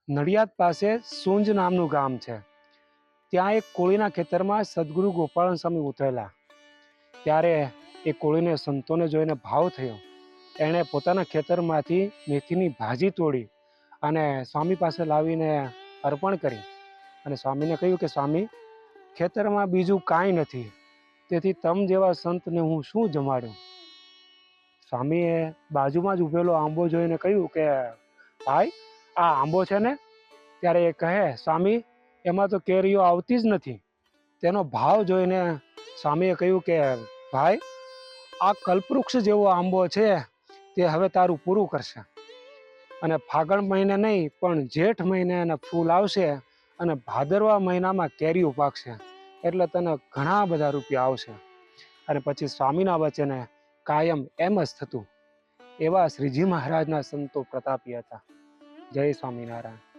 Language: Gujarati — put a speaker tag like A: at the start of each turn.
A: નડિયાદ પાસે સુંજ નામનું ગામ છે. ત્યાં એક કોળીના ખેતરમાં સદગુરુ ગોપાળન સ્વામી ઉતરેલા. ત્યારે એ કોળીને સંતોને જોઈને ભાવ થયો. એણે પોતાના ખેતરમાંથી મેથીની ભાજી તોડી અને સ્વામી પાસે લાવીને અર્પણ કરી અને સ્વામીને કહ્યું કે સ્વામી, ખેતરમાં બીજું કાંઈ નથી, તેથી તમ જેવા સંતને હું શું જમાડું. સ્વામીએ બાજુમાં જ ઉભેલો આંબો જોઈને કહ્યું કે ભાઈ, આ આંબો છે ને? ત્યારે એ કહે, સ્વામી, એમાં તો કેરીઓ આવતી જ નથી. તેનો ભાવ જોઈને સ્વામીએ કહ્યું કે ભાઈ, આ કલ્પવૃક્ષ જેવો આંબો છે, તે હવે તારું પૂરું કરશે. અને ફાગણ મહિને નહીં પણ જેઠ મહિને એના ફૂલ આવશે અને ભાદરવા મહિનામાં કેરીઓ પાકશે, એટલે તને ઘણા બધા રૂપિયા આવશે. અને પછી સ્વામીના વચને કાયમ એમ જ થતું. એવા શ્રીજી મહારાજના સંતો પ્રતાપી હતા. જય સ્વામિનારાયણ.